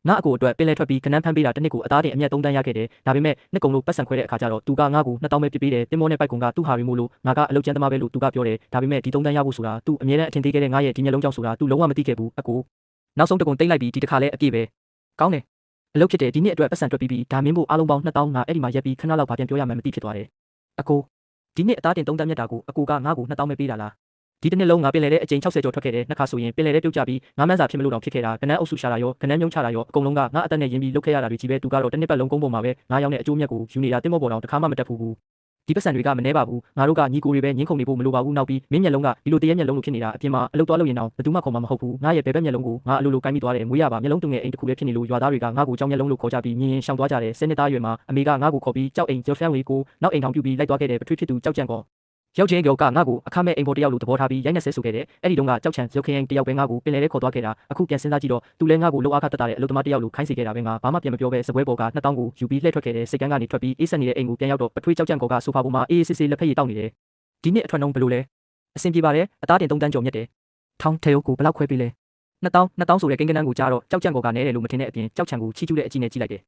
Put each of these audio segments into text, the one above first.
ငါအကိုအတွက်ပင်လယ်ထွက်ပြီးကနန်းဖမ်းပေးတာတစ်နှစ်ကိုအသားတင်အမြတ်3 တန်းရခဲ့တယ်ဒါပေမဲ့နှစ်ကုန်လို့ပတ်စံခွဲတဲ့အခါကျတော့သူကငါ့ကို2000ပဲပြပေးတယ်တင်မောနဲ့ပိုက်ကွန်ကသူ့ဟာရီမို့လို့ငါကအလုပ်ကျန်းသမားပဲလို့သူကပြောတယ်ဒါပေမဲ့ဒီ3 တန်းရဖို့ဆိုတာသူအမြဲတမ်းအထင်သေးခဲ့တဲ့ငါရဲ့ဒီမျက်လုံးကြောင့်ဆိုတာသူလုံးဝမသိခဲ့ဘူးအကိုနောက်ဆုံးတကွန်တိတ်လိုက်ပြီးဒီတစ်ခါလဲအပြည့်ပဲကောင်းတယ်အလုပ်ဖြစ်တယ်ဒီနှစ်အတွက်ပတ်စံတွက်ပြီးဒါမင်းဖို့အားလုံးပေါင်း2000ငါအဲ့ဒီမှာရက်ပြီးခဏလောက်ဗာပြန်ပြောရမှန်းမသိဖြစ်သွားတယ်အကိုဒီနှစ်အသားတင်3 တန်းမြတ်တာကိုအကိုကငါ့ကို2000ပဲပေးတာလားဒီတစ်နှစ်လုံးငါပင်လယ်တဲ့အချိန်60ကျော်ထွက်ခဲ့တယ်နှစ်ခါဆိုရင်ပင်လယ်ထဲပြုတ်ကျပြီးငါမန်းစာဖြစ်မလို့တောင်ဖြစ်ခဲ့တာကနန်းအုပ်စုရှာတာရောကနန်းမြုံချတာရောအကုန်လုံးကငါအသက်နဲ့ရင်းပြီးလုပ်ခဲ့ရတာတွေကြီးပဲသူကတော့တစ်နှစ်ပတ်လုံးကုန်းပေါ်မှာပဲငါရောက်တဲ့အကျိုးမြတ်ကိုယူနေတာတင်မောပေါ်တောင်တစ်ခါမှမတက်ဘူးဒီပတ်စံတွေကမနှဲပါဘူးငါတို့ကညီကိုတွေပဲညင်းခုန်နေဖို့မလိုပါဘူးနောက်ပြီးမင်းမျက်လုံးကဒီလိုတရက်မျက်လုံးလိုဖြစ်နေတာအပြင်မှာအလုပ်သွားလို့ရင်တော့ဘယ်သူမှခေါ်မှာမဟုတ်ဘူးငါရဲ့ဘဲဘက်မျက်လုံးကိုငါအလိုလိုကိုင်းပြီးသွားတယ်မွေးရပါမျက်လုံးတုံငယ်အိမ်တစ်ခုပဲဖြစ်နေလို့ရွာသားတွေကငါ့ကိုကြောင်မျက်လုံးလို့ခေါ်ကြပြီးမြင်ရင်ရှောင်သွားကြတယ်10 နှစ်သားအရွယ်မှာအမေကငါ့ကိုခေါ်ပြီးကြောက်အိမ်ကျော်ဖျန်းလေးကိုနောက်အိမ်ထောင်ပြူပြီးလိုက်သွားခဲ့တယ်ပထွေးဖြစ်သူကြောက်ကြံကောရောက်ချင်းကြောကငါ့ကိုအခမဲ့အိမ်ပေါ်တယောက်လိုသဘောထားပြီးရိုက်နှက်ဆဲဆိုခဲ့တယ်အဲ့ဒီတုန်းကကြောက်ချံရုပ်ခရင်တယောက်ပဲငါ့ကိုပင်လယ်ထဲခေါ်သွားခဲ့တာအခုပြန်စဉ်းစားကြည့်တော့သူလည်းငါ့ကိုလှုပ်အားခတ်တတ်တဲ့အလုပ်သမားတယောက်လိုခိုင်းစေခဲ့တာပဲငါဘာမှပြန်မပြောပဲစပွဲပေါ်က2000ကိုယူပြီးလှည့်ထွက်ခဲ့တယ်စိတ်ကန်းကနေထွက်ပြီးအေးဆက်နေတဲ့အိမ်ကိုပြန်ရောက်တော့ပထွေးကြောက်ကြံကောကဆိုဖာပေါ်မှာအေးအေးဆေးဆေးလက်ဖက်ရည်တောက်နေတယ်ဒီနှစ်အထွက်နှုန်းဘယ်လိုလဲအဆင်ပြေပါတယ်အသားတင်3 တန်းကျော်မြတ်တယ်ထောင်းထဲကိုဘယ်လောက်ခွဲပေးလဲ2000ဆိုတဲ့ကိန်းကနန်းကိုကြားတော့ကြောက်ကြံကောကနဲတယ်လို့မထင်တဲ့အပြင်ကြောက်ချံကိုချီးကျူးတဲ့အကြည့်နဲ့ကြည့်လိုက်တယ်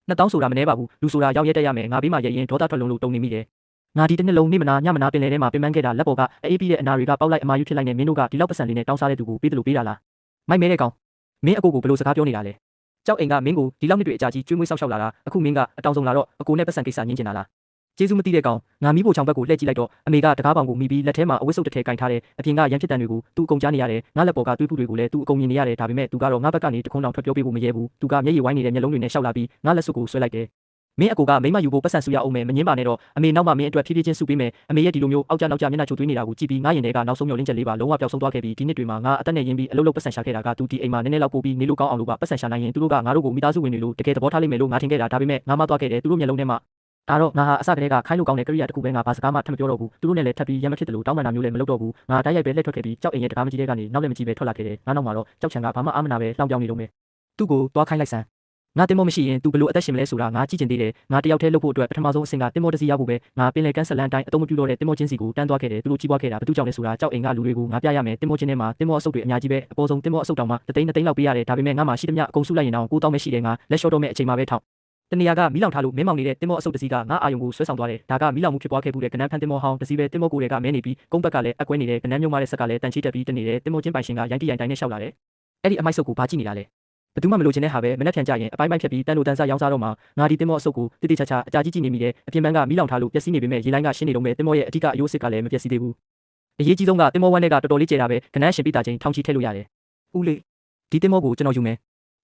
2000ဆိုတာမနှဲပါဘူးလူဆိုတာရောက်ရဲတက်ရမယ်ငါဘေးမှာရဲရင်ဒေါသထွက်လုံးလို့တုံနေမိတယ်ငါဒီတစ်နှစ်လုံးနေမနာညမနာပင်လယ်ထဲမှာပင်ပန်းခဲ့တာလက်ပေါ်ကအေးပြီးတဲ့အနာတွေကပေါက်လိုက်အမာယူဖြစ်လိုက်နေမင်းတို့ကဒီလောက်ပတ်စံလေးနဲ့တောင်းစားတဲ့သူကိုပေးတယ်လို့ပေးတာလားမိုက်မဲတဲ့ကောင်မင်းအကိုကိုဘယ်လိုစကားပြောနေတာလဲကြောက်အိမ်ကမင်းကိုဒီလောက်နှစ်တွေအကြာကြီးကျွေးမွေးဆောက်ရှောက်လာတာအခုမင်းကအတောင်ဆုံးလာတော့အကိုနဲ့ပတ်စံကိစ္စညင်းကျင်လာလားကျေးဇူးမသိတဲ့ကောင်ငါမီးဖို့ချောင်ဘက်ကိုလှည့်ကြည့်လိုက်တော့အမေကတကားပေါင်ကိုမိပြီးလက်ထဲမှာအဝတ်စုပ်တစ်ထည်ကင်ထားတယ်အပြင်ကရန်ဖြစ်တန်တွေကိုသူ့အကုန်ကြားနေရတယ်ငါလက်ပေါ်ကတွေးမှုတွေကိုလည်းသူ့အကုန်မြင်နေရတယ်ဒါပေမဲ့သူကတော့ငါဘက်ကနေတခွန်းတောင်ထွက်ပြောပေးဖို့မရဲဘူးသူကမျက်ရည်ဝိုင်းနေတဲ့မျက်လုံးတွေနဲ့ရှောက်လာပြီးငါလက်စွပ်ကိုဆွဲလိုက်တယ်မင်းအကိုကမိမယူဖို့ပတ်စံဆူရအောင်မယ်မငင်းပါနဲ့တော့အမေနောက်မှမင်းအတွက်ဖြည်းဖြည်းချင်းစုပေးမယ်အမေရဲ့ဒီလိုမျိုးအောက်ကျနောက်ကျမျက်နှာချိုသွေးနေတာကိုကြည့်ပြီးငါရင်ထဲကနောက်ဆုံးမျောလင်းချက်လေးပါလုံးဝပျောက်ဆုံးသွားခဲ့ပြီးဒီနှစ်တွေမှာငါအသက်နဲ့ရင်းပြီးအလုပ်လုပ်ပတ်စံရှာခဲ့တာကသူဒီအိမ်မှာနည်းနည်းလောက်ပို့ပြီးနေလို့ကောင်းအောင်လို့ပါပတ်စံရှာနိုင်ရင်သူတို့ကငါတို့ကိုမိသားစုဝင်တွေလို့တကယ်သဘောထားလိမ့်မယ်လို့ငါထင်ခဲ့တာဒါပေမဲ့ငါမသွားခဲ့တယ်သူတို့မျက်လုံးထဲမှာဒါတော့ငါဟာအစကတည်းကခိုင်းလို့ကောင်းတဲ့ကရိယာတစ်ခုပဲငါဘာစကားမှထပ်မပြောတော့ဘူးသူတို့နဲ့လည်းထပ်ပြီးရမဖြစ်တယ်လို့တောင်းပန်တာမျိုးလည်းမလုပ်တော့ဘူးငါတိုက်ရိုက်ပဲလှည့်ထွက်ခဲ့ပြီးကြောက်အိမ်ရဲ့တကားမကြီးတဲ့ကနေနောက်လည်းမကြီးပဲထွက်လာခဲ့တယ်ငါနောက်မှာတော့ကြောက်ချံကဘာမှအာမနာပဲလှောင်ပြောင်းနေတော့မယ်သူ့ကိုသွားခိုင်းလိုက်စမ်းငါတင်မောမရှိရင်သူဘလို့အသက်ရှင်မလဲဆိုတာငါကြည့်ကျင်သေးတယ်ငါတယောက်တည်းလုပ်ဖို့အတွက်ပထမဆုံးအဆင့်ကတင်မောတစ်စီးရောက်ဖို့ပဲငါပင်လယ်ကမ်းဆက်လန်းအတိုင်းအတုံးမပြူတော့တဲ့တင်မောချင်းစီကိုတန်းသွားခဲ့တယ်သူတို့ကြီးပွားခဲ့တာဘသူကြောင့်လဲဆိုတာကြောက်အိမ်ကလူတွေကိုငါပြရမယ်တင်မောချင်းထဲမှာတင်မောအဆုပ်တွေအများကြီးပဲအပေါ်ဆုံးတင်မောအဆုပ်တောင်မှ3 သိန်းလောက်ပေးရတယ်ဒါပေမဲ့ငါမှရှိသမျှအကုန်စုလိုက်ရင်တော့9000ပဲရှိတယ်ငါလက်လျှော့တော့မဲ့အချိန်မှာပဲထောက်တနေရာကမီးလောင်ထားလို့မင်းမောင်နေတဲ့တင်မောအဆုပ်တစ်စီးကငါအာယုံကိုဆွဲဆောင်သွားတယ်ဒါကမီးလောင်မှုဖြစ်ပွားခဲ့မှုတဲ့ကနန်းဖန်တင်မောဟောင်းတစ်စီးပဲတင်မောကိုယ်တွေကမဲနေပြီးကုန်းဘက်ကလည်းအကွဲနေတဲ့ကနန်းမြုံမာတဲ့ဆက်ကလည်းတန်ချီတက်ပြီးတနေတယ်တင်မောချင်းပိုင်ရှင်ကရိုင်းတိရိုင်းတိုင်းနဲ့ရှောက်လာတယ်အဲ့ဒီအမိုက်ဆုပ်ကိုဘာကြည့်နေတာလဲဘယ်သူမှမလို့ချင်တဲ့ဟာပဲမနှက်ဖြန်ကြရင်အပိုင်းပိုင်းဖြတ်ပြီးတန်လိုတန်ဆရောင်းစားတော့မှငါဒီတင်မောအဆုပ်ကိုတိတိကျကျအကြာကြီးကြည့်နေမိတယ်အပြင်ပန်းကမီးလောင်ထားလို့ပျက်စီးနေပေမဲ့ရေလိုင်းကရှင်းနေတော့မဲ့တင်မောရဲ့အထက်ကအယိုးစစ်ကလည်းမပျက်စီးသေးဘူးအရေးကြီးဆုံးကတင်မောဝမ်းတွေကတော်တော်လေးကျဲတာပဲကနန်းရှင်ပိတာချင်းထောင်ချီထည့်လို့ရတယ်ဦးလေးဒီတင်မောကိုကျွန်တော်ယူမယ်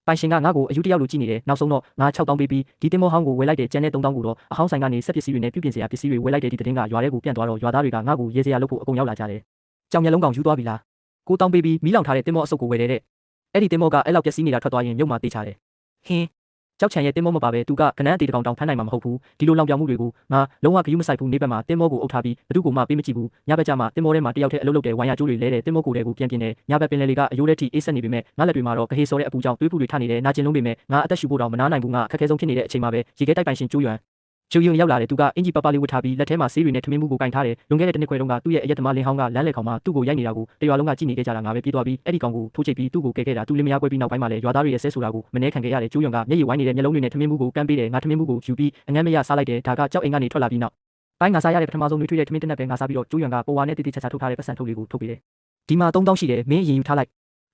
ပိုင်ရှင်ကငါ့ကိုအယူတယောက်လိုကြည့်နေတယ်နောက်ဆုံးတော့ငါ6000ပေးပြီးဒီတင်မောဟောင်းကိုဝယ်လိုက်တယ်ကျန်တဲ့3000ကိုတော့အဟောင်းဆိုင်ကနေစက်ပစ္စည်းတွေနဲ့ပြုပြင်စရာပစ္စည်းတွေဝယ်လိုက်တယ်ဒီသတင်းကရွာထဲကိုပြန့်သွားတော့ရွာသားတွေကငါ့ကိုရေစရာလုပ်ဖို့အကုန်ရောက်လာကြတယ်ကြောင်မျက်လုံးကောင်ယူသွားပြီလား9000ပေးပြီးမီးလောင်ထားတဲ့တင်မောအဆုပ်ကိုဝယ်တယ်တဲ့အဲ့ဒီတင်မောကအဲ့လောက်ပျက်စီးနေတာထွက်သွားရင်မြုပ်မှတေးချတယ်ဟင်းကြောက်ချံရဲ့တင်မောမပါပဲသူကကနန်းအတေတကောင်တောင်ဖမ်းနိုင်မှာမဟုတ်ဘူးဒီလိုလောင်ပြောင်မှုတွေကိုငါလုံးဝဂရုမစိုက်ဘူးနေဘက်မှာတင်မောကိုအုပ်ထားပြီးဘသူ့ကိုမှပေးမကြည့်ဘူးညဘက်ကျမှတင်မောထဲမှာတယောက်တည်းအလုပ်လုပ်တဲ့ဝိုင်ယာကျိုးတွေလဲတဲ့တင်မောကိုယ်တွေကိုပြန်ပြင်းတယ်ညဘက်ပင်လယ်တွေကအယိုးထဲထိအေးဆက်နေပေမဲ့ငါလက်တွေမှာတော့ကဟေးစောတဲ့အပူကြောင့်သွေးပူတွေထနေတယ်နာကျင်လုံးပေမဲ့ငါအသက်ရှူဖို့တောင်မနာနိုင်ဘူးငါအခက်ခဲဆုံးဖြစ်နေတဲ့အချိန်မှာပဲရေခဲတိုက်ပိုင်ရှင်ကျိုးရွံကျိုးရောက်လာတယ်သူကအင်ဂျီပပလေးဝတ်ထားပြီးလက်ထဲမှာဆေးတွေနဲ့ထမင်းမှုကိုကင်ထားတယ်လွန်ခဲ့တဲ့တစ်နှစ်ခွဲတုန်းကသူ့ရဲ့အရက်သမားလင်းဟောင်းကလမ်းလေခေါင်မှာသူ့ကိုရိုက်နေတာကိုတရွာလုံးကကြည့်နေကြတာငါပဲပြေးသွားပြီးအဲ့ဒီကောင်ကိုထိုးချိတ်ပြီးသူ့ကိုကဲခဲ့တာသူလင်းမယားကွဲပြီးနောက်ပိုင်းမှာလည်းရွာသားတွေရဲ့ဆဲဆိုတာကိုမနှဲခံခဲ့ရတယ်ကျိုးရွံကမျက်ရည်ဝိုင်းနေတဲ့မျက်လုံးတွေနဲ့ထမင်းမှုကိုကမ်းပေးတယ်ငါထမင်းမှုကိုယူပြီးအငမ်းမရစားလိုက်တယ်ဒါကကြောက်အိမ်ကနေထွက်လာပြီးနောက်ပိုင်းငါစားရတဲ့ပထမဆုံးနှွေးထွေးတဲ့ထမင်းတက်နဲ့ပဲငါစားပြီးတော့ကျိုးရွံကပေါ်ဝါနဲ့တိတိကျကျထုတ်ထားတဲ့ပတ်စံထုတ်လေးကိုထုတ်ပေးတယ်ဒီမှာ3000ရှိတယ်မင်းအရင်ယူထားလိုက်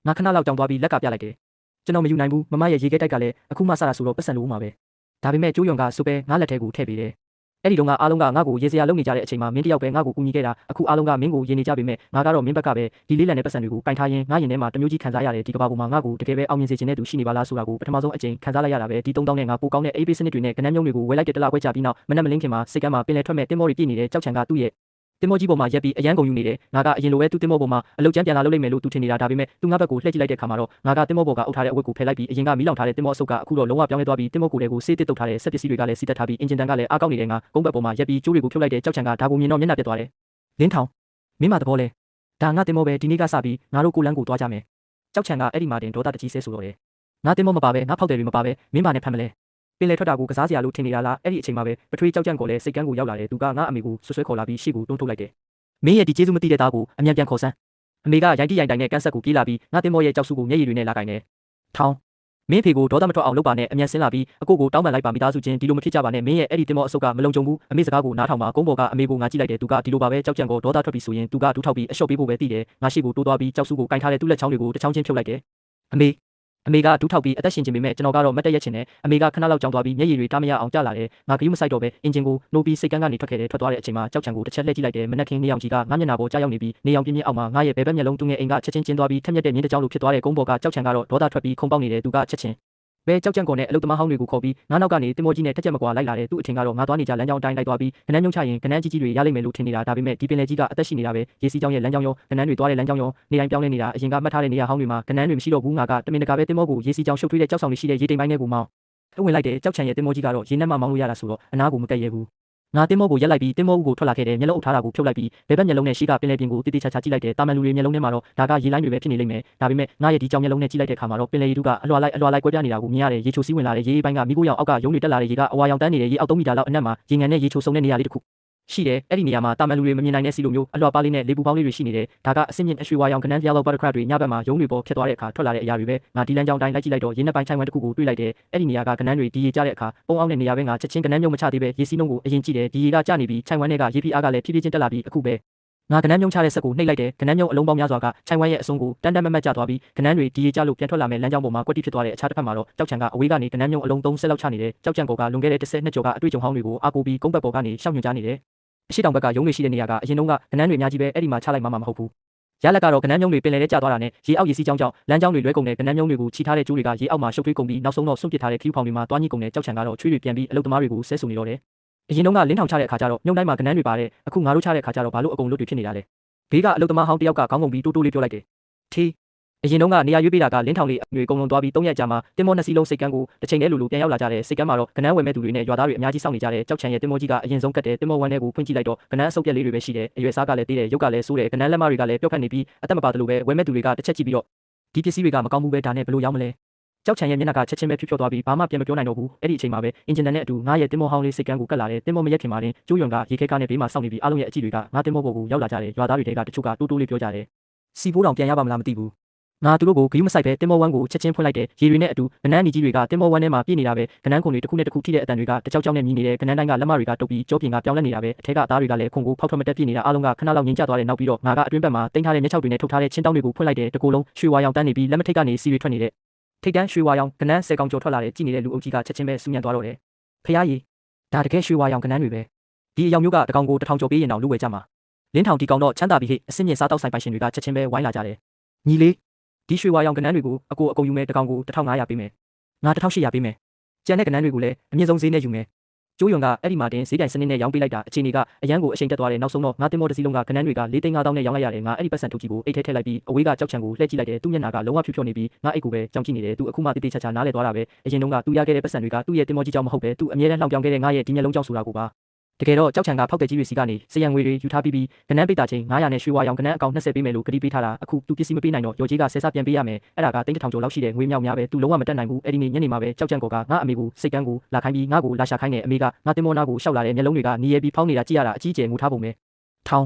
ငါခဏလောက်ကြောင်သွားပြီးလက်ကပြလိုက်တယ်ကျွန်တော်မယူနိုင်ဘူးမမရဲ့ရေခဲတိုက်ကလည်းအခုမှစတာဆိုတော့ပတ်စံလိုမှာပဲဒါပေမဲ့ကျိုးရွံကစူပဲငါလက်ထဲကိုထည့်ပေးတယ်အဲ့ဒီတော့ငါအားလုံးကငါ့ကိုရေစရာလုပ်နေကြတဲ့အချိန်မှာမင်းတယောက်ပဲငါ့ကိုကူညီခဲ့တာအခုအားလုံးကမင်းကိုယဉ်နေကြပေမဲ့ငါကတော့မင်းဘက်ကပဲဒီလေးလံတဲ့ပတ်စံတွေကိုကင်ထားရင်ငါရင်ထဲမှာတမျိုးကြီးခံစားရတယ်ဒီကဘာပေါ်မှာငါ့ကိုတကယ်ပဲအောင်မြင်စေချင်တဲ့သူရှိနေပါလားဆိုတာကိုပထမဆုံးအချိန်ခံစားလိုက်ရတာပဲဒီ3000နဲ့ငါပိုကောင်းတဲ့အေးပေးစနစ်တွေနဲ့ကနန်းမြုံတွေကိုဝယ်လိုက်တဲ့တလားခွဲချပြီးနောက်မနက်မလင်းခင်မှာစိတ်ကမ်းမှာပင်လယ်ထွက်မဲ့တင်မောတွေပြည့်နေတဲ့ကြောက်ချံကသူ့ရဲ့တင်မောကြီးပေါ်မှာရက်ပြီးအရန်ကုန်ယူနေတယ်ငါကအရင်လိုပဲသူ့တင်မောပေါ်မှာအလုတ်ကျန်းပြန်လာလုပ်လိုက်မယ်လို့သူထင်နေတာဒါပေမဲ့သူငါဘက်ကိုလှည့်ကြည့်လိုက်တဲ့ခါမှာတော့ငါကတင်မောပေါ်ကအုပ်ထားတဲ့အဝတ်ကိုဖယ်လိုက်ပြီးအရင်ကမီးလောင်ထားတဲ့တင်မောအဆုပ်ကအခုတော့လုံးဝပြောင်းလဲသွားပြီးတင်မောကိုယ်တွေကိုဆေးတစ်တုပ်ထားတဲ့ဆက်ပစ္စည်းတွေကလည်းစီးတက်ထားပြီးအင်ဂျင်တန်ကလည်းအားကောင်းနေတယ်ငါကုန်းဘက်ပေါ်မှာရက်ပြီးကျိုးတွေကိုဖြုတ်လိုက်တဲ့ကြောက်ချံကဒါကိုမြင်တော့မျက်နှာပြတ်သွားတယ်လင်းထောင်မင်းမသဘောလဲဒါငါတင်မောပဲဒီနေ့ကစပြီးငါတို့ကိုလန်းကိုသွားကြမယ်ကြောက်ချံကအဲ့ဒီမှာတင်ဒေါသတကြီးဆဲဆိုတော့တယ်ငါတင်မောမပါပဲငါဖောက်တယ်တွေမပါပဲမင်းပါနဲ့ဖမ်းမလဲပင်လေထွက်တာကိုကစားစရာလို့ထင်နေတာလားအဲ့ဒီအချိန်မှာပဲပထွေးကြောက်ကြံ့ကိုလည်းစိတ်ကန်းကိုရောက်လာတယ်သူကငါအမေကိုဆွဆွဲခေါ်လာပြီးရှေ့ကိုတွန်းထုတ်လိုက်တယ်မင်းရဲ့ဒီကျေးဇူးမသိတဲ့သားကိုအမြန်ပြန်ခေါ်စမ်းအမေကရိုင်းတိရိုင်းတိုင်းနဲ့ကန်းဆက်ကိုပြေးလာပြီးငါတင်မောရဲ့ကြောက်စုကိုမျက်ရည်တွေနဲ့လာကင်တယ်ထောင်း မင်းဖေကိုဒေါသမထွက်အောင်လုပ်ပါနဲ့အမြန်ဆင်းလာပြီးအကိုကိုတောင်းပန်လိုက်ပါမိသားစုချင်းဒီလိုမဖြစ်ကြပါနဲ့မင်းရဲ့အဲ့ဒီတင်မောအစုပ်ကမလုံခြုံဘူးအမေစကားကိုနားထောင်ပါကုန်းပေါ်ကအမေကိုငါကြည့်လိုက်တယ်သူကဒီလိုပါပဲကြောက်ကြံကိုဒေါသထွက်ပြီးဆိုရင်သူကဒူးထောက်ပြီးအလျှော့ပေးဖို့ပဲတည်တယ်ငါရှိကိုတိုးသွားပြီးကြောက်စုကိုကင်ထားတဲ့သူ့လက်ချောင်းတွေကိုတစ်ချောင်းချင်းဖြုတ်လိုက်တယ်အမေကဒူးထောက်ပြီးအသက်ရှင်ခြင်းပေမဲ့ကျွန်တော်ကတော့မတ်တက်ရက်ချင်တယ်အမေကခဏလောက်ကြောင်သွားပြီးမျက်ရည်တွေတားမရအောင်ကြာလာတယ်ငါကယူးမဆိုင်တော့ပဲအင်ဂျင်ကိုနှိုးပြီးစိတ်ကန်းကနေထွက်ခဲ့တယ်ထွက်သွားတဲ့အချိန်မှာကြောက်ချံကိုတစ်ချက်လှည့်ကြည့်လိုက်တယ်မနက်ခင်းနေအောင်ကြီးကငါမျက်နှာပေါ်ကြားရောက်နေပြီးနေအောင်ပြင်းပြင်းအောက်မှာငါရဲ့ဘဲဘက်မျက်လုံးသူငယ်အိမ်ကချက်ချင်းကျင်းသွားပြီးထက်မြက်တဲ့မြင်းတစ်ကြောင်လိုဖြစ်သွားတဲ့ကုန်းပေါ်ကကြောက်ချံကတော့ဒေါသထွက်ပြီးခုန်ပေါက်နေတယ်သူကချက်ချင်းဘဲကြောက်ကြံကုန်နဲ့အလုတ်သမားဟောင်းတွေကိုခေါ်ပြီးငါနောက်ကနေတင်မောကြီးနဲ့တက်ကြက်မကွာလိုက်လာတယ်သူ့အထင်ကတော့ငါသွားနေကြလမ်းကြောင်းအတိုင်းလိုက်သွားပြီးကနန်းညုံချရင်ကနန်းကြီးကြီးတွေရလိမ့်မယ်လို့ထင်နေတာဒါပေမဲ့ဒီပင်လယ်ကြီးကအသက်ရှိနေတာပဲရေစီးကြောင်းရဲ့လမ်းကြောင်းရောကနန်းတွေသွားတဲ့လမ်းကြောင်းရောနေတိုင်းပြောင်းလဲနေတာအရင်ကမှတ်ထားတဲ့နေရာဟောင်းတွေမှာကနန်းတွေမရှိတော့ဘူးငါကတမင်တကာပဲတင်မောကိုရေစီးကြောင်းရှုပ်ထွေးတဲ့ကြောက်ဆောင်တွေရှိတဲ့ရေတိမ်ပိုင်းထဲကိုမောင်းဝင်လိုက်တယ်ကြောက်ချံရဲ့တင်မောကြီးကတော့ရေနက်မှမောင်းလို့ရတာဆိုတော့အနားကိုမကက်ရဲဘူးငါတင်မောကိုရက်လိုက်ပြီးတင်မောဦးကိုထွက်လာခဲ့တယ်မျက်လုံးအုပ်ထားတာကိုဖြုတ်လိုက်ပြီးဘဲဘက်မျက်လုံးနဲ့ရှေ့ကပင်လယ်ပြင်ကိုတိတိကျကျကြည့်လိုက်တယ်တာမန်လူတွေမျက်လုံးထဲမှာတော့ဒါကရေလိုင်းတွေပဲဖြစ်နေလိမ့်မယ်ဒါပေမဲ့ငါရဲ့ဒီကြောင်မျက်လုံးနဲ့ကြည့်လိုက်တဲ့အခါမှာတော့ပင်လယ်ရေတူကအလွှာလိုက်ကွဲပြားနေတာကိုမြင်ရတယ်ရေချိုစီးဝင်လာတဲ့ရေပိုင်းကမိခိုးရောင်အောက်ကရုံးတွေတက်လာတဲ့ရေကအဝါရောင်တန်းနေတဲ့ရေအောက်3မီတာလောက်အနက်မှာရေငန်နဲ့ရေချိုစုံတဲ့နေရာလေးတစ်ခုရှိတယ်အဲ့ဒီနေရာမှာတာမန်လူတွေမမြင်နိုင်တဲ့စီလိုမျိုးအလွှာပါလေးနဲ့လေပူပေါင်းလေးတွေရှိနေတယ်ဒါကအဆင့်မြင့်အရွှေဝါရောင်ကနန်းဖျားလောက်ဘတ်ခရက်တွေညဘက်မှာရုံးတွေပေါ်ဖြတ်သွားတဲ့အခါထွက်လာတဲ့အရာတွေပဲငါဒီလမ်းကြောင်းတိုင်းလိုက်ကြည့်လိုက်တော့ရင်းနှက်ပိုင်းချိုင်ဝမ်တစ်ခုကိုတွေ့လိုက်တယ်အဲ့ဒီနေရာကကနန်းတွေဒီရေကျတဲ့အခါပုံအောင်တဲ့နေရာပဲငါချက်ချင်းကနန်းမြုံမချသေးပဲရေစီးနှုံးကိုအရင်ကြည့်တယ်ဒီရေကကျနေပြီးချိုင်ဝမ်တွေကရေဖိအားကလည်းဖြည်းဖြည်းချင်းတက်လာပြီးအခုပဲငါကနန်းမြုံချတဲ့ဆက်ကိုနှိပ်လိုက်တယ်ကနန်းမြုံအလုံးပေါင်းများစွာကချိုင်ဝမ်ရဲ့အစုံကိုတန်းတန်းမတ်မတ်ကျသွားပြီးကနန်းတွေဒီရေကျလို့ပြန်ထွက်လာမဲ့လမ်းကြောင်းပေါ်မှာကွက်တိဖြစ်သွားတဲ့အခြားတစ်ဖက်မှာတော့ကြောက်ချံကအဝေးကနေကနန်းမြုံအလုံး30လောက်ချနေတယ်ကြောက်ချံပေါ်ကလွန်ခဲ့တဲ့12ကျော်ကအတွေ့အကြုံဟောင်းတွေကိုအားကိုးပြီးကုန်းဘက်ပေါ်ကနေရှောက်ညွှန်ကြားနေတယ်အရှိတောင်ဘက်ကရုံးတွေရှိတဲ့နေရာကအရင်တုန်းကကနန်းတွေအများကြီးပဲအဲ့ဒီမှာချလိုက်မှမဟုတ်ဘူးရလက်ကတော့ကနန်းမြုံတွေပင်လယ်ထဲကျသွားတာနဲ့ရေအောက်ရေစီးကြောင်းကြောင့်လမ်းကြောင်းတွေလွဲကုန်တဲ့ကနန်းမြုံတွေကိုချီထားတဲ့ကျိုးတွေကရေအောက်မှာရှုပ်ထွေးကုန်ပြီးနောက်ဆုံးတော့ဆွန့်ပစ်ထားတဲ့ခီးဖောင်တွေမှာတွားညှိကုန်တဲ့ကြောက်ချံကတော့ချွေးတွေပြန်ပြီးအလုတ်သမားတွေကိုဆဲဆူနေတော့တယ်အရင်တုန်းကလင်းထောင်ချတဲ့အခါကျတော့မြုံတိုင်းမှာကနန်းတွေပါတယ်အခုငါတို့ချတဲ့အခါကျတော့ဘာလို့အကုန်လွတ်တွေဖြစ်နေတာလဲဘေးကအလုတ်သမားဟောင်းတယောက်ကခေါင်းငုံပြီးတိုးတိုးလေးပြောလိုက်တယ်ထေးအရင်တုန်းကနေရာရွေးပေးတာကလင်းထောင်လေးတွေအကုန်လုံးသွားပြီး3ရက်ကြာမှတင်မော2စီးလုံးစိတ်ကန်းကိုတစ်ချိန်တည်းလိုပြန်ရောက်လာကြတယ်စိတ်ကန်းမှာတော့ကနန်းဝယ်မဲ့သူတွေနဲ့ရွာသားတွေအများကြီးစောင့်နေကြတယ်ကြောက်ချံရဲ့တင်မောကြီးကအရင်ဆုံးကတ်တယ်တင်မောဝမ်းထဲကိုဖွင့်ကြည့်လိုက်တော့ကနန်းအဆုပ်ပြက်လေးတွေပဲရှိတယ်အရွယ်စားကလည်းတေးတယ်ရုပ်ကလည်းဆိုးတယ်ကနန်းလက်မတွေကလည်းပျော့ခတ်နေပြီးအသက်မပါသလိုပဲဝယ်မဲ့သူတွေကတစ်ချက်ကြည့်ပြီးတော့ဒီပစ္စည်းတွေကမကောင်းဘူးပဲဒါနဲ့ဘယ်လိုရောင်းမလဲကြောက်ချံရဲ့မျက်နှာကချက်ချင်းပဲဖြူဖြောသွားပြီးဘာမှပြန်မပြောနိုင်တော့ဘူးအဲ့ဒီအချိန်မှာပဲအင်ဂျင်တန်နဲ့အတူငါရဲ့တင်မောဟောင်းလေးစိတ်ကန်းကိုကတ်လာတယ်တင်မောမရက်ခင်မှာတင်ကျိုးရွံကရေခဲကားနဲ့ဘေးမှာစောင့်နေပြီးအားလုံးရဲ့အကြည့်တွေကငါတင်မောပေါ်ကိုရောက်လာကြတယ်ရွာသားတွေတဲကတချို့ကတိုးတိုးလေးပြောကြတယ်စီဖိုးတောင်ပြန်ရပါမလားမသိဘူးငါသူတို့ကိုဂရုမစိုက်ပဲတင်မောဝမ်းကိုချက်ချင်းဖွင့်လိုက်တယ်ရေတွေနဲ့အတူကနန်းနီကြီးတွေကတင်မောဝမ်းထဲမှာပြည့်နေတာပဲကနန်းခုံတွေတစ်ခုနဲ့တစ်ခုထိတဲ့အတန်တွေကတကြောက်ကြောက်နဲ့မြည်နေတယ်ကနန်းတိုင်းကလက်မတွေကတုပ်ပြီးကြောပြင်ကပြောင်းလဲနေတာပဲအထက်ကသားတွေကလည်းခုံကိုဖောက်ထွက်မတက်ပြည့်နေတာအားလုံးကခဏလောက်ငြိမ်ကျသွားတယ်နောက်ပြီးတော့ငါကအတွင်းဘက်မှာတင်ထားတဲ့မျက်ခြောက်တွေနဲ့ထုတ်ထားတဲ့ချင်းတောင်းတွေကိုဖွင့်လိုက်တယ်တကူလုံးရွှေဝါရောင်တန်းနေပြီးလက်မထိတ်ကနေစီတွေထွက်နေတဲ့ထိတ်တန်းရွှေဝါရောင်ကနန်း10ကောင်ကျော်ထွက်လာတယ်ကြည့်နေတဲ့လူအုပ်ကြီးကချက်ချင်းပဲစူညံသွားတော့တယ်ဖျားရည်ဒါတကယ်ရွှေဝါရောင်ကနန်းတွေပဲဒီအယောင်မျိုးကတကောင်ကို1000ကျော်ပေးရင်တော့လူဝယ်ကြမှာလင်းထောင်ဒီကောင်တော့ချမ်းသာပြီးဟိအစင်းမြင့်စားတောက်ဆိုင်ပိုင်ရှင်တွေကချက်ချင်းပဲဝိုင်းလာကြတယ်ညီလေးဒီရွှေဝါရောင်ကနန်းတွေကိုအကုန်ယူမယ်တကောင်ကို1500ပေးမယ်ငါ1800ပေးမယ်ကျန်တဲ့ကနန်းတွေကိုလည်းအမြင့်ဆုံးဈေးနဲ့ယူမယ်ကျိုးယွန်ကအဲ့ဒီမှာတင်ဈေးတိုင်စနစ်နဲ့ရောင်းပေးလိုက်တာအချိန်ကြီးကအရန်ကိုအချိန်တက်သွားတယ်နောက်ဆုံးတော့ငါတင်မောတစ်စီးလုံးကကနန်းတွေက4,500နဲ့ရောင်းလိုက်ရတယ်ငါအဲ့ဒီပတ်စံထုတ်ကြီးကိုအိတ်ထဲထည့်လိုက်ပြီးအဝေးကကြောက်ချံကိုလှည့်ကြည့်လိုက်တယ်သူ့မျက်နှာကလုံးဝဖြူဖြောနေပြီးငါအိတ်ကိုပဲကြောင်ကြည့်နေတယ်သူအခုမှတိတိကျကျနားလည်သွားတာပဲအရင်တုန်းကသူရခဲ့တဲ့ပတ်စံတွေကသူ့ရဲ့တင်မောကြီးကြောင့်မဟုတ်ပဲသူအမြဲတမ်းလှောင်ပြောင်းခဲ့တဲ့ငါရဲ့ဒီမျက်လုံးကြောင့်ဆိုတာကိုပါတကယ်တော့ကြောက်ချံကဖောက်တဲ့ကြီးတွေစီကနေစရံငွေတွေယူထားပြီးကနန်းပိတ်တာချင်း900နဲ့ရွှေဝါရောင်ကနန်းအကောင်20ပေးမယ်လို့ကတိပေးထားတာအခုသူပစ္စည်းမပေးနိုင်တော့ရော်ကြီးကဆဲဆပြန်ပေးရမယ်အဲ့ဒါက3000ကျော်လောက်ရှိတဲ့ငွေမြောက်များပဲသူလုံးဝမတက်နိုင်ဘူးအဲ့ဒီနေ့ညနေမှာပဲကြောက်ချံကောကငါအမေကိုစိတ်ကန်းကိုလာခိုင်းပြီးငါကိုလာရှာခိုင်းတယ်အမေကငါတင်မောနာကိုရှောက်လာတဲ့မျက်လုံးတွေကနီးရဲပြီးဖောင်းနေတာကြည့်ရတာအကြီးကျယ်ငိုထားပုံပဲထောင်း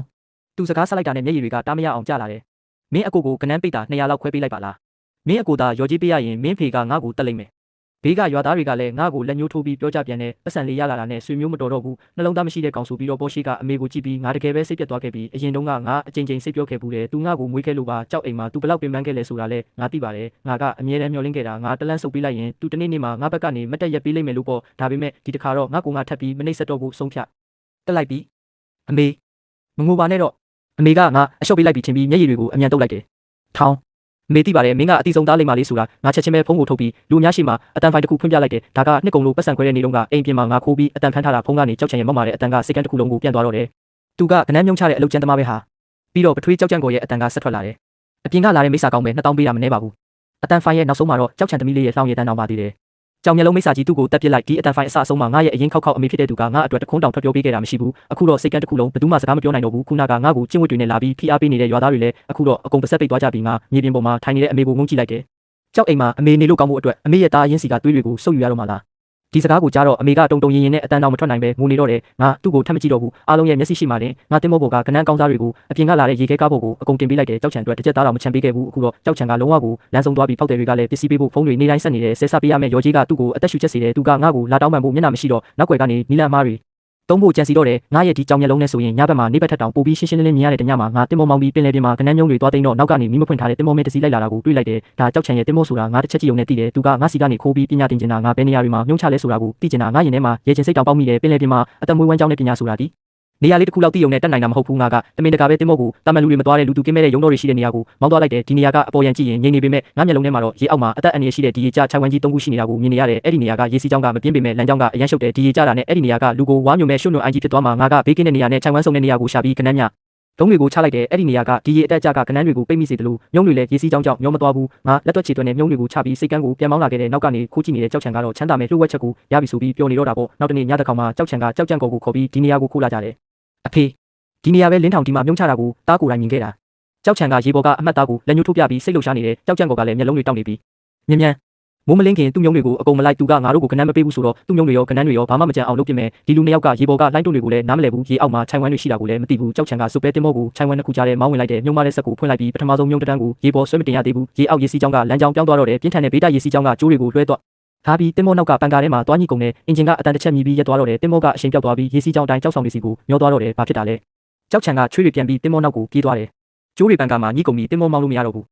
သူစကားဆက်လိုက်တာနဲ့မျက်ရည်တွေကတားမရအောင်ကျလာတယ်မင်းအကိုကိုကနန်းပိတ်တာ200လောက်ခွဲပေးလိုက်ပါလားမင်းအကိုသာရော်ကြီးပေးရရင်မင်းဖေကငါ့ကိုတက်လိုက်မယ်ဘေးကရွာသားတွေကလည်းငါ့ကိုလက်ညှိုးထိုးပြီးပြောကြပြန်တယ်ပတ်စံလေးရလာတာနဲ့ဆွေမျိုးမတော်တော့ဘူးနှလုံးသားမရှိတဲ့ကောင်ဆိုပြီးတော့ပေါ်ရှိကအမေကိုကြည့်ပြီးငါတကယ်ပဲစိတ်ပြတ်သွားခဲ့ပြီးအရင်တုန်းကငါအချိန်ချင်းစိတ်ပြောခဲ့ဘူးတယ်သူငါ့ကိုမွေးခဲ့လို့ပါကြောက်အိမ်မှာသူဘလောက်ပင်ပန်းခဲ့လဲဆိုတာလဲငါသိပါတယ်ငါကအမြဲတမ်းမျှော်လင့်ခဲ့တာငါတလန့်ဆုပ်ပေးလိုက်ရင်သူတနေ့နေ့မှာငါဘက်ကနေမတက်ရက်ပေးလိုက်မယ်လို့ပေါ့ဒါပေမဲ့ဒီတစ်ခါတော့ငါကိုငါထပ်ပြီးမနှိမ့်ဆက်တော့ဘူးဆုံးဖြတ်တက်လိုက်ပြီးအမေမငိုပါနဲ့တော့အမေကငါအလျှော့ပေးလိုက်ပြီးထင်ပြီးမျက်ရည်တွေကိုအမြန်တုပ်လိုက်တယ်ထောင်းမေသိပါတယ်မင်းကအတိဆုံးသားလိမ္မာလေးဆိုတာငါချက်ချင်းပဲဖုန်းကိုထုတ်ပြီးလူများရှိမှအတန်ဖိုင်တစ်ခုဖွင့်ပြလိုက်တယ်ဒါကနှစ်ကုံလို့ပတ်စံခွဲတဲ့နေလုံးကအိမ်ပြင်မှာငါခိုးပြီးအတန်ဖမ်းထားတာဖုန်းကနေကြောက်ချင်ရမောက်မာတဲ့အတန်ကစိတ်ကန်းတစ်ခုလုံးကိုပြန်သွားတော့တယ်သူကကနန်းမြုံချတဲ့အလုပ်ကျန်းသမားပဲဟာပြီးတော့ပထွေးကြောက်ကြံကိုရဲ့အတန်ကဆက်ထွက်လာတယ်အပြင်ကလာတဲ့မိစ္ဆာကောင်းပဲ2000ပေးတာမနှဲပါဘူးအတန်ဖိုင်ရဲ့နောက်ဆုံးမှာတော့ကြောက်ချန်သမီးလေးရဲ့လှောင်ရည်တန်းတောင်ပါသေးတယ်ကြောင်မျက်လုံးမိစ္ဆာကြီးသူ့ကိုတက်ပစ်လိုက်ဒီအတန်ဖိုင်အစအဆုံးမှာငါရဲ့အရင်ခောက်အမေဖြစ်တဲ့သူကငါအတွက်တခုံးတောင်ထွက်ပြောပေးခဲ့တာမရှိဘူးအခုတော့စိတ်ကန်းတစ်ခုလုံးဘယ်သူမှစကားမပြောနိုင်တော့ဘူးခုနကငါ့ကိုကျင့်ဝတ်တွေနဲ့လာပြီးဖိအားပေးနေတဲ့ရွာသားတွေလည်းအခုတော့အကုန်ပစက်ပိတ်သွားကြပြီးငါမြေပြင်ပေါ်မှာထိုင်နေတဲ့အမေကိုငုံကြည့်လိုက်တယ်ကြောက်အိမ်မှာအမေနေလို့ကောင်းဖို့အတွက်အမေရဲ့သားအရင်စီကသွေးတွေကိုစုပ်ယူရတော့မှလား ဒီစကားကိုကြားတော့အမေကတုံတုံရင်ရင်နဲ့အတန်းတော်မထွက်နိုင်ပဲငိုနေတော့တယ်ငါသူ့ကိုထပ်မကြည့်တော့ဘူးအားလုံးရဲ့မျက်စိရှိမှတင်ငါတင်မောပေါ်ကကနန်းကောင်းစားတွေကိုအပြင်ကလာတဲ့ရေခဲကားပေါ်ကိုအကုန်တင်ပေးလိုက်တယ်ကြောက်ချံအတွက်တစ်ချက်သားတော့မချမ်းပေးခဲ့ဘူးအခုတော့ကြောက်ချံကလုံးဝကိုလမ်းဆုံးသွားပြီးဖောက်တယ်တွေကလည်းပစ္စည်းပေးဖို့ဖုန်းတွေနေတိုင်းဆက်နေတယ်ဆဲဆပေးရမယ့်ရော်ကြီးကသူ့ကိုအသက်ရှူချက်စေတယ်သူကငါ့ကိုလာတောင်းပန်ဖို့မျက်နှာမရှိတော့နောက်ွယ်ကနေနီလန်မားတွေသုံးဖို့ကြံစီတော့တယ်ငါရဲ့ဒီကြောင်မျက်လုံးနဲ့ဆိုရင်ညဘက်မှာနေဘက်ထက်တောင်ပိုပြီးရှင်းရှင်းလင်းလင်းမြင်ရတဲ့တညမှာငါတင်မောမောင်းပြီးပင်လယ်ပြင်မှာကနန်းမြုံတွေသွားသိမ်းတော့နောက်ကနေမီးမဖွင့်ထားတဲ့တင်မောမဲတစီလိုက်လာတာကိုတွေ့လိုက်တယ်ဒါကြောက်ချံရဲ့တင်မောဆိုတာငါတစ်ချက်ကြည့်ုံနဲ့သိတယ်သူကငါစီကနေခိုးပြီးပညာသင်ကျင်တာငါဘယ်နေရာတွေမှာမြုံချလဲဆိုတာကိုသိကျင်တာငါရင်ထဲမှာရေချင်စိတ်တောင်ပေါက်မိတယ်ပင်လယ်ပြင်မှာအသက်မွေးဝမ်းကြောင်းတဲ့ပညာဆိုတာဒီနေရာလေးတစ်ခုလောက်သိုံနဲ့တက်နိုင်တာမဟုတ်ဘူးငါကတမင်တကာပဲတင်မောကိုတာမန်လူတွေမသွားတဲ့လူသူကင်းမဲ့တဲ့ရုံတော်တွေရှိတဲ့နေရာကိုမောင်းသွားလိုက်တယ်ဒီနေရာကအပေါ်ရန်ကြည့်ရင်ငြိမ်နေပေမဲ့ငါမျက်လုံးထဲမှာတော့ရေအောက်မှာအသက်အန္တရာယ်ရှိတဲ့ဒီရေကျခြိုင်ဝမ်းကြီး၃ခုရှိနေတာကိုမြင်နေရတယ်အဲ့ဒီနေရာကရေစီးကြောင်းကမပြင်းပေမဲ့လမ်းကြောင်းကအရန်ရှုပ်တယ်ဒီရေကျတာနဲ့အဲ့ဒီနေရာကလူကိုဝါမျိုးမဲ့ရှုံ့နွံ့အိုင်ကြီးဖြစ်သွားမှာငါကဘေးကင်းတဲ့နေရာနဲ့ခြိုင်ဝမ်းဆုံတဲ့နေရာကိုရှာပြီးကနန်းညဒုံးတွေကိုချလိုက်တယ်အဲ့ဒီနေရာကဒီရေအတက်အကျကကနန်းတွေကိုပိတ်မိစေတယ်လို့မြုံတွေလည်းရေစီးကြောင်းကြောင့်မျောမသွားဘူးငါလက်တွက်ချေတွက်နဲ့မြုံတွေကိုချပြီးစိတ်ကန်းကိုပြန်မောင်းလာခဲ့တဲ့နောက်ကနေခိုးကြည့်နေတဲ့ကြောက်ချံကတော့ချမ်းသာမဲ့လှုပ်ဝက်ချက်ကိုရပြီဆိုပြီးပျော်နေတော့တာပေါ့နောက်တနေ့ညတစ်ခေါက်မှာကြောက်ချံကကြောက်ကြံကော်ကိုခေါ်ပြီးဒီနေရာကိုခိုးလာကြတယ်အဖေဒီနေရာပဲလင်းထောင်ဒီမှာမြုံချတာကိုတားကိုယ်တိုင်မြင်ခဲ့တာကြောက်ချံကရေပေါ်ကအမှတ်သားကိုလက်ညှိုးထိုးပြပြီးစိတ်လှုပ်ရှားနေတဲ့ကြောက်ကြံကော်ကလည်းမျက်လုံးတွေတောက်နေပြီးမြ мянမိုးမလင်းခင်သူ့မြုံတွေကိုအကုန်မလိုက်သူကငါတို့ကိုကနန်းမပေးဘူးဆိုတော့သူ့မြုံတွေရောကနန်းတွေရောဘာမှမကြံအောင်လုပ်ပြမယ်ဒီလူနှစ်ယောက်ကရေပေါ်ကလိုင်းတုံတွေကိုလည်းနားမလည်ဘူးရေအောက်မှာခြိုင်ဝမ်းတွေရှိတာကိုလည်းမသိဘူးကြောက်ချံကစုပ်ပဲတင်မောကိုခြိုင်ဝမ်းတစ်ခုကြားထဲမောင်းဝင်လိုက်တယ်မြုံမတဲ့ဆက်ကိုဖွင့်လိုက်ပြီးပထမဆုံးမြုံတန်းကိုရေပေါ်ဆွဲမတင်ရသေးဘူးရေအောက်ရေစီးကြောင်းကလမ်းကြောင်းပြောင်းသွားတော့တယ်ပြင်းထန်တဲ့ဗေဒရေစီးကြောင်းကကျိုးတွေကိုလွှဲသွားထားပြီးတင်မောနောက်ကပန်ကာထဲမှာတွားညှိကုန်တဲ့အင်ဂျင်ကအတန်တစ်ချက်မြည်ပြီးရက်သွားတော့တယ်တင်မောကအရှိန်ပြောက်သွားပြီးရေစီးကြောင်းတိုင်းကြောက်ဆောင်တွေစီကိုမျောသွားတော့တယ်ဘာဖြစ်တာလဲကြောက်ချံကချွေးတွေပြန်ပြီးတင်မောနောက်ကိုပြေးသွားတယ်ကျိုးတွေပန်ကာမှာညှိကုန်ပြီးတင်မောမောင်းလို့မရတော့ဘူး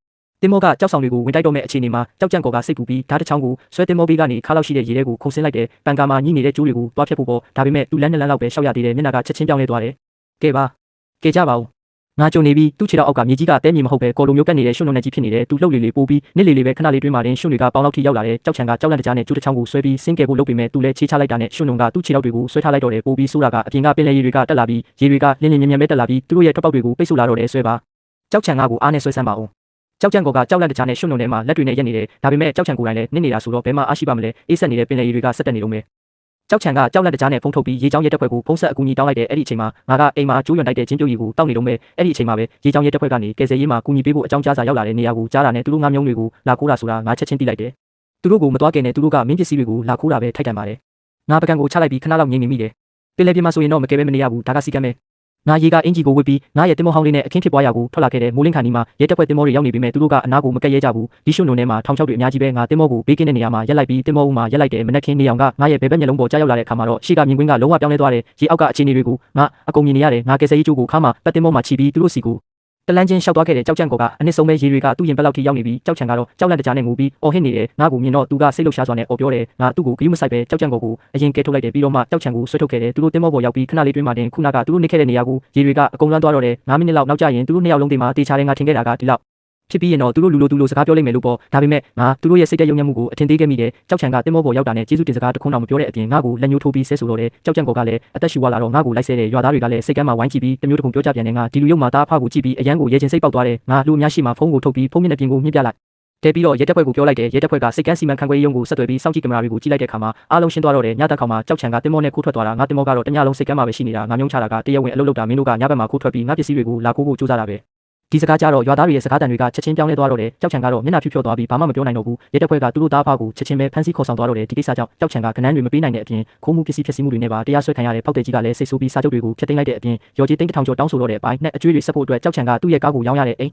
တင်မောကကြောက်ဆောင်တွေကိုဝင်တိုက်တော့မဲ့အခြေအနေမှာကြောက်ကြံကော်ကစိတ်ပူပြီးဓာတ်တစ်ချောင်းကိုဆွဲတင်မောဘေးကနေခါလောက်ရှိတဲ့ရေထဲကိုခုန်ဆင်းလိုက်တယ်ပန်ကာမှာညှိနေတဲ့ကျိုးတွေကိုတွားဖြတ်ဖို့ပေါ့ဒါပေမဲ့သူ့လမ်းနဲ့လမ်းလောက်ပဲရှောက်ရသေးတယ်မျက်နှာကချက်ချင်းပြောင်းလဲသွားတယ်ကဲပါကဲကြပါဦးငါကြုံနေပြီးသူ့ခြေထောက်အောက်ကမြေကြီးကတဲမြေမဟုတ်ပဲကော်လိုမျိုးကက်နေတဲ့ရွှွနှုံနဲ့ကြီးဖြစ်နေတယ်သူလှုပ်လေလေပိုးပြီးနစ်လေလေပဲခဏလေးတွင်းမှာတင်ရွှွတွေကပေါင်းလောက်ထိရောက်လာတယ်ကြောက်ချံကကြောက်လန့်တကြားနဲ့ကျိုးတစ်ချောင်းကိုဆွဲပြီးဆင်းကဲဖို့လုပ်ပေမဲ့သူလည်းချေချလိုက်တာနဲ့ရွှွနှုံကသူ့ခြေထောက်တွေကိုဆွဲထားလိုက်တော့တယ်ပိုးပြီးဆိုးတာကအပြင်ကပင်လယ်ရေတွေကတက်လာပြီးရေတွေကလင်းလင်းမြန်မြန်ပဲတက်လာပြီးသူတို့ရဲ့ထွက်ပေါက်တွေကိုပိတ်ဆို့လာတော့တယ်ဆွဲပါကြောက်ချံကကိုအားနဲ့ဆွဲဆန်းပါအောင်ကြောက်ကြံကောကကြောက်လန့်တကြားနဲ့ရွှွနှုံထဲမှာလက်တွေနဲ့ရက်နေတယ်ဒါပေမဲ့ကြောက်ချံကိုယ်တိုင်လည်းနစ်နေတာဆိုတော့ဘယ်မှအားရှိပါမလဲအေးဆက်နေတဲ့ပင်လယ်ရေတွေကဆက်တက်နေတော့မယ်ကြောက်ချံကကြောက်လန့်တကြားနဲ့ဖုံးထုတ်ပြီးရေချောင်းရဲတက်ခွက်ကိုဖုံးဆက်အကူအညီတောင်းလိုက်တယ်အဲ့ဒီအချိန်မှာငါကအိမ်မှာကျိုးရွံတိုက်တဲ့ချင်းပြုတ်ရီကိုတောက်နေတော့မယ်အဲ့ဒီအချိန်မှာပဲရေချောင်းရဲတက်ခွက်ကနေကယ်ဆယ်ရေးမှာကူညီပေးဖို့အကြောင်းကြားစာရောက်လာတဲ့နေရာကိုကြားတာနဲ့သူတို့ငါးမြုံတွေကိုလာခိုးတာဆိုတာငါချက်ချင်းသိလိုက်တယ်သူတို့ကိုမသွားခင်နဲ့သူတို့ကမင်းပစ္စည်းတွေကိုလာခိုးတာပဲထိုက်တန်ပါတယ်ငါပကံကိုချလိုက်ပြီးခဏလောက်ငြိမ်နေမိတယ်ပင်လယ်ပြင်မှာဆိုရင်တော့မကယ်ပဲမနေရဘူးဒါကစီကမ်းပဲငါရေကအင်ဂျီကိုဝစ်ပြီးငါရဲ့တင်မောဟောင်းလေးနဲ့အခင်းဖြစ်ပွားရာကိုထွက်လာခဲ့တဲ့မိုးလင်းခါနီမှာရဲတပ်ဖွဲ့တင်မောတွေရောက်နေပြီမဲ့သူတို့ကအနားကိုမကက်ရဲကြဘူးဒီရွှွနှုံထဲမှာထောင်ချောက်တွေအများကြီးပဲငါတင်မောကိုဘေးကင်းတဲ့နေရာမှာရက်လိုက်ပြီးတင်မောဦးမှာရက်လိုက်တယ်မနက်ခင်းနေအောင်ကငါရဲ့ဘယ်ဘက်မျက်လုံးပေါ်ကြားရောက်လာတဲ့အခါမှာတော့ရှေ့ကမြင်ကွင်းကလုံးဝပြောင်းလဲသွားတယ်ရေအောက်ကအခြေအနေတွေကိုငါအကုန်မြင်နေရတယ်ငါကယ်ဆယ်ရေးကျိုးကိုခါမှာပတ်တင်မောမှာချီပြီးသူတို့စီကိုတလန်းချင်းရှောက်သွားခဲ့တဲ့ကြောက်ကြံကောကအနစ်ဆုံးပဲရေတွေကသူ့ရင်ဘက်လောက်ထိရောက်နေပြီးကြောက်ချံကတော့ကြောက်လန့်တကြားနဲ့ငိုပြီးအော်ဟစ်နေတယ်ငါကိုမြင်တော့သူကစိတ်လှုပ်ရှားစွာနဲ့အော်ပြောတယ်ငါသူ့ကိုဂရုမစိုက်ပဲကြောက်ကြံကောကိုအရင်ကဲထုတ်လိုက်တယ်ပြီးတော့မှကြောက်ချံကိုဆွဲထုတ်ခဲ့တယ်သူတို့တင်မောပေါ်ရောက်ပြီးခဏလေးတွင်းမှတင်ခုနကသူတို့နေခဲ့တဲ့နေရာကိုရေတွေကအကုန်လွှမ်းသွားတော့တယ်9မိနစ်လောက်နောက်ကျရင်သူတို့နှစ်ယောက်လုံးတင်မှာတေချာတယ်ငါထင်ခဲ့တာကဒီလောက်ဖြစ်ပြီးရင်တော့သူတို့လူလိုစကားပြောလိမ့်မယ်လို့ပေါ့ဒါပေမဲ့ငါသူတို့ရဲ့စိတ်တဲ့ယုံညံ့မှုကိုအထင်သေးခဲ့မိတယ်ကြောက်ချံကတင်မောပေါ်ရောက်တာနဲ့ကျေးဇူးတင်စကားတခုံးတော့မပြောတဲ့အပြင်ငါကိုလက်ညှိုးထိုးပြီးဆဲဆိုတော့တယ်ကြောက်ကြံကောကလည်းအသက်ရှူသွားလာတော့ငါကိုလိုက်ဆဲတဲ့ရွာသားတွေကလည်းစိတ်ကမ်းမှာဝိုင်းကြည့်ပြီးတမျိုးတစ်ခုပြောကြပြန်တယ်ငါဒီလူယုံမှာတားဖကိုကြည့်ပြီးအရန်ကိုရဲချင်းစိတ်ပေါက်သွားတယ်ငါလူအများရှိမှဖုန်းကိုထုတ်ပြီးဖုန်းမျက်နှာပြင်ကိုမြင့်ပြလိုက်တဲပြီးတော့ရဲတပ်ဖွဲ့ကိုပြောလိုက်တယ်ရဲတပ်ဖွဲ့ကစိတ်ကမ်းစီမံခန့်ခွဲရေးရုံးကိုဆက်သွယ်ပြီးစောင့်ကြည့်ကင်မရာတွေကိုကြည့်လိုက်တဲ့အခါမှာအားလုံးရှင်းသွားတော့တယ်ညတက်ခေါင်မှာကြောက်ချံကတင်မောနဲ့ခိုးထွက်သွားတာငါတင်မောကတော့တညလုံးစိတ်ကမ်းမှာပဲရှိနေတာငါမြုံချတာကတရားဝင်အလုပ်လုပ်တာမင်းတို့ကညဘက်မှာခိုးထွက်ပြီးငါပစ္စည်းတွေကိုလာခိုးဖို့ကြိုးစားတာပဲဒီစကားကြတော့ရွာသားတွေရဲ့စကားတန်တွေကချက်ချင်းပြောင်းလဲသွားတော့တယ်ကြောက်ချံကတော့မျက်နှာဖြူဖြောသွားပြီးဘာမှမပြောနိုင်တော့ဘူးရဲတပ်ဖွဲ့ကသူတို့သားဖကိုချက်ချင်းပဲဖမ်းဆီးခေါ်ဆောင်သွားတော့တယ်ဒီကိစ္စကြောင့်ကြောက်ချံကကနန်းတွေမပေးနိုင်တဲ့အပြင်ခိုးမှုပစ္စည်းဖျက်ဆီးမှုတွေနဲ့ပါတရားစွဲခံရတဲ့ဖောက်တဲ့ကြီးကလည်းစိတ်ဆိုးပြီးစာချုပ်တွေကိုဖျက်သိမ်းလိုက်တဲ့အပြင်ရော်ကြီးသိန်းတစ်ထောင်ကျော်တောင်းဆိုတော့တဲ့အပိုင်းနဲ့အကျွေးတွေဆက်ဖို့အတွက်ကြောက်ချံကသူ့ရဲ့ကားကိုရောင်းရတဲ့အိမ်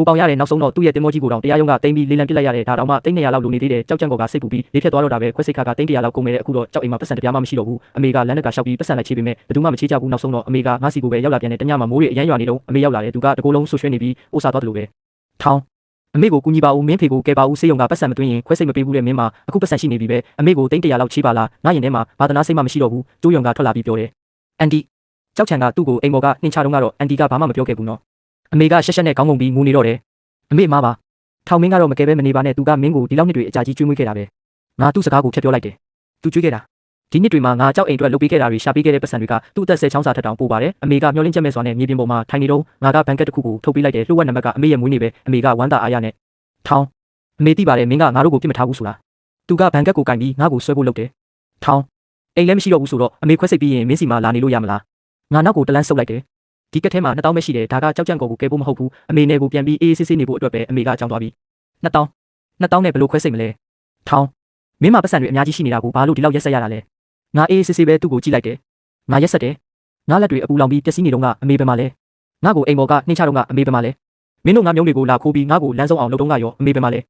ကိုပေါင်ရတဲ့နောက်ဆုံးတော့သူ့ရဲ့တင်မောကြီးကိုတောင်တရားရုံးကတိမ့်ပြီးလေးလံပစ်လိုက်ရတဲ့ဒါတောင်မှတိန်း200လောက်လိုနေသေးတယ်ကြောက်ကြံကောကစိတ်ပူပြီးလေးဖြတ်သွားတော့တာပဲခွဲစိတ်ခါကတိန်း100လောက်ကုန်နေတဲ့အခုတော့ကြောက်အိမ်မှာပတ်စံတပြားမှမရှိတော့ဘူးအမေကလမ်းနဲ့ကရှောက်ပြီးပတ်စံလိုက်ချေးပေးမယ်ဘယ်သူမှမချေးကြဘူးနောက်ဆုံးတော့အမေကငါစီကိုပဲရောက်လာပြန်တဲ့တညမှာမိုးတွေအရန်ရွာနေတော့အမေရောက်လာတယ်သူကတကိုယ်လုံးဆွဆွဲနေပြီးအိုးစားသွားတယ်လို့ပဲထောင်းအမေကိုကူညီပါဦးမင်းဖေကိုကဲပါဦးစေးရုံကပတ်စံမသွင်းရင်ခွဲစိတ်မပေးဘူးတဲ့မင်းမအခုပတ်စံရှိနေပြီပဲအမေကိုတိန်း100လောက်ချေးပါလားငါရင်ထဲမှာဘာသနာစိတ်မှမရှိတော့ဘူးကျိုးရုံကထွက်လာပြီးပြောတယ်အန်တီကြောက်ချံကသူ့ကိုအိမ်ပေါ်ကနှင်းချတော့ကတော့အန်တီကဘာမှမပြောခဲ့ဘူးနော်အမေကရှက်ရှက်နဲ့ခေါင်းငုံပြီးငိုနေတော့တယ်အမေမားပါထောင်မင်းကတော့မကဲပဲမနေပါနဲ့သူကမင်းကိုဒီလောက်နှစ်တွေအကြာကြီးကျွေးမွေးခဲ့တာပဲငါသူ့စကားကိုဖျက်ပြောလိုက်တယ်သူကျွေးခဲ့တာဒီနှစ်တွေမှာငါကြောက်အိမ်အတွက်လုပ်ပေးခဲ့တာတွေရှာပေးခဲ့တဲ့ပတ်စံတွေကသူ့အသက်10ချောင်းစာထက်တောင်ပိုပါတယ်အမေကမျောလင်းချက်မဲ့စွာနဲ့မြေပြင်ပေါ်မှာထိုင်နေတော့ငါကဘန်ကက်တစ်ခုကိုထုတ်ပေးလိုက်တယ်လှုပ်ဝက်နံပါတ်ကအမေရဲ့မွေးနေ့ပဲအမေကဝမ်းသာအားရနဲ့ထောင်းအမေသိပါတယ်မင်းကငါတို့ကိုပြစ်မထားဘူးဆိုတာသူကဘန်ကက်ကိုကင်ပြီးငါ့ကိုဆွဲဖို့လုပ်တယ်ထောင်းအိမ်လည်းမရှိတော့ဘူးဆိုတော့အမေခွဲစိတ်ပြီးရင်မင်းစီမှာလာနေလို့ရမလားငါနောက်ကိုတလန်းဆုပ်လိုက်တယ်ဒီကက်ထဲမှာ2000ပဲရှိတယ်ဒါကကြောက်ကြံကောကိုကဲဖို့မဟုတ်ဘူးအမေနဲ့ကိုပြန်ပြီးအေးအေးဆေးဆေးနေဖို့အတွက်ပဲအမေကအကြောင်းသွားပြီး2000နဲ့ဘယ်လိုခွဲစိတ်မလဲထောင်း မင်းမပတ်စံတွေအများကြီးရှိနေတာကိုဘာလို့ဒီလောက်ရက်ဆက်ရတာလဲငါအေးစစ်စစ်ပဲသူ့ကိုကြည့်လိုက်တယ်ငါရက်ဆက်တယ်ငါလက်တွေအပူလောင်ပြီးပျက်စီးနေတော့ကအမေပဲမလဲငါ့ကိုအိမ်ပေါ်ကနှိမ့်ချတော့ကအမေပဲမလဲမင်းတို့ငါမျိုးတွေကိုလာခိုးပြီးငါ့ကိုလမ်းဆုံးအောင်လုပ်တော့ငါရောအမေပဲမလဲ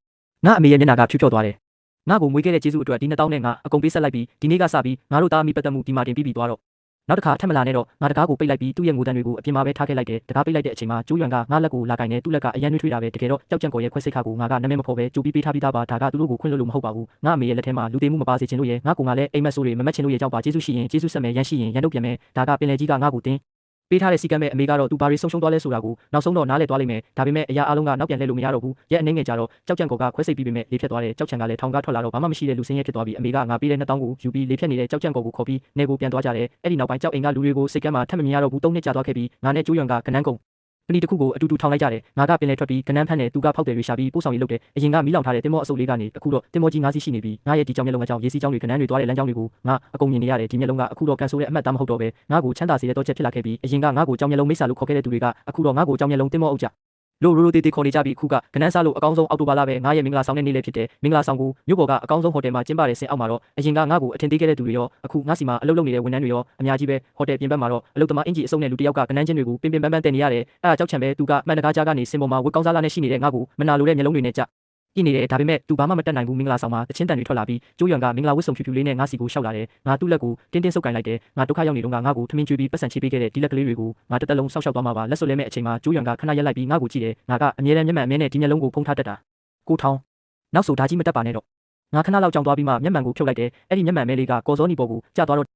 ငါအမေရဲ့မျက်နှာကဖြူဖြော့သွားတယ်ငါ့ကိုမွေးခဲ့တဲ့ကျေးဇူးအတွက်ဒီ2000နဲ့ငါအကုန်ပေးဆက်လိုက်ပြီးဒီနေ့ကစပြီးငါတို့သားမိပတ်သက်မှုဒီမှာတင်ပြီးသွားတော့နောက်တစ်ခါထပ်မလာနဲ့တော့ငါတကားကိုပိတ်လိုက်ပြီးသူ့ရဲ့ငိုတန်းတွေကိုအပြင်မှာပဲထားခဲ့လိုက်တယ်တကားပိတ်လိုက်တဲ့အချိန်မှာကျိုးရွံကငါလက်ကိုလာကင်နေသူ့လက်ကအရန်နှွေးထွေးတာပဲတကယ်တော့ကြောက်ကြံကိုရဲ့ခွဲစိတ်ခါကိုငါကနာမည်မဖော်ပဲကြိုပြီးပေးထားပြီးသားပါဒါကသူတို့ကိုခွင့်လို့မဟုတ်ပါဘူးငါအမေရဲ့လက်ထဲမှာလူသေးမှုမပါစေချင်လို့ရဲ့ငါကလည်းအိမ်မက်ဆိုးတွေမမက်ချင်လို့ရဲ့ကြောက်ပါကျေးဇူးရှိရင်ကျေးဇူးဆက်မယ်ရန်ရှိရင်ရန်တို့ပြန်မယ်ဒါကပင်လေကြီးကငါ့ကိုတင်းပေးထားတဲ့စီကံမဲ့အမေကတော့သူဘာတွေဆုံးရှုံးသွားလဲဆိုတာကိုနောက်ဆုံးတော့နားလည်သွားလိမ့်မယ်ဒါပေမဲ့အရာအလုံးကနောက်ပြန်လှည့်လို့မရတော့ဘူးရက်အနေငယ်ကြတော့ကြောက်ကြံကိုကခွဲစိတ်ပြီးပေမဲ့လေဖြတ်သွားတယ်ကြောက်ချံကလည်းထောင်ကထွက်လာတော့ဘာမှမရှိတဲ့လူစင်းရဲဖြစ်သွားပြီးအမေကငါပေးတဲ့2000ကိုယူပြီးလေဖြတ်နေတဲ့ကြောက်ကြံကိုခေါ်ပြီးနေကိုပြန်သွားကြတယ်အဲ့ဒီနောက်ပိုင်းကြောက်အိမ်ကလူတွေကိုစိတ်ကမ်းမှာထပ်မမြင်ရတော့ဘူး3နှစ်ကြာသွားခဲ့ပြီးငါနဲ့ကျိုးရွံကကနန်းကုန်ပဏီတစ်ခုကိုအတူတူထောင်လိုက်ကြတယ်ငါကပင်လေထွက်ပြီးကနန်းဖန်းနဲ့သူကဖောက်တယ်တွေရှာပြီးပို့ဆောင်ရေးလုပ်တယ်အရင်ကမီးလောင်ထားတဲ့တင်မောအစုပ်လေးကနေအခုတော့တင်မောကြီး9စီးရှိနေပြီးငါရဲ့ဒီကြောင်မျက်လုံးအကြောင်းရေးစီးကြောင်းတွေကနန်းတွေသွားတဲ့လမ်းကြောင်းတွေကိုငါအကုန်မြင်နေရတယ်ဒီမျက်လုံးကအခုတော့ကန်ဆိုးတဲ့အမှတ်သားမဟုတ်တော့ပဲငါ့ကိုချမ်းသာစေတဲ့တော့ချက်ဖြစ်လာခဲ့ပြီးအရင်ကငါ့ကိုကြောင်မျက်လုံးမိတ်ဆာလို့ခေါ်ခဲ့တဲ့သူတွေကအခုတော့ငါ့ကိုကြောင်မျက်လုံးတင်မောအုပ်ကြလို့ရိုးရိုးသေးသေးခေါ်နေကြပြီးအခုကကနန်းစားလို့အကောင်းဆုံးအောက်တိုဘာလပဲငါရဲ့မင်္ဂလာဆောင်တဲ့နေ့လေးဖြစ်တယ်မင်္ဂလာဆောင်ကိုမြို့ပေါ်ကအကောင်းဆုံးဟိုတယ်မှာကျင်းပတဲ့ဆင်အောက်မှာတော့အရင်ကငါ့ကိုအထင်သေးခဲ့တဲ့သူတွေရောအခုငါစီမှာအလုပ်လုပ်နေတဲ့ဝန်ထမ်းတွေရောအများကြီးပဲဟိုတယ်ပြင်ပမှာတော့အလုပ်သမားအင်ဂျီအစုံနဲ့လူတစ်ယောက်ကကနန်းချင်းတွေကိုပင်ပန်းပန်းတင်နေရတယ်အဲ့ဒါကြောက်ချံပဲသူကမှန်တကားကြားကနေစင်ပေါ်မှာဝက်ကောင်းစားလာနဲ့ရှိနေတဲ့ငါ့ကိုမနာလိုတဲ့မျက်လုံးတွေနဲ့ကြပြနေတယ်ဒါပေမဲ့သူဘာမှမတက်နိုင်ဘူးမင်္ဂလာဆောင်မှာတချင်းတန်တွေထွက်လာပြီးကျိုးရွံကမင်္ဂလာဝတ်စုံဖြူဖြူလေးနဲ့ငါစီကိုရှောက်လာတယ်ငါသူ့လက်ကိုတင်းတင်းဆုပ်ကင်လိုက်တယ်ငါဒုက္ခရောက်နေတော့ငါ့ကိုထမင်းကျွေးပြီးပတ်စံချေးပေးခဲ့တဲ့ဒီလက်ကလေးတွေကိုငါတစ်သက်လုံးစောက်ရှောက်သွားမှာပါလက်စွပ်လဲမဲ့အချိန်မှာကျိုးရွံကခဏရက်လိုက်ပြီးငါ့ကိုကြည့်တယ်ငါကအမြဲတမ်းမျက်မှန်အမြဲနဲ့ဒီမျက်လုံးကိုဖုံးထားတတ်တာကိုထောင်းနောက်ဆိုဒါကြီးမတက်ပါနဲ့တော့ငါခဏလောက်ကြောင်သွားပြီးမှမျက်မှန်ကိုဖြုတ်လိုက်တယ်အဲ့ဒီမျက်မှန်မဲလေးကကော်စောနီပေါ်ကိုကျသွားတော့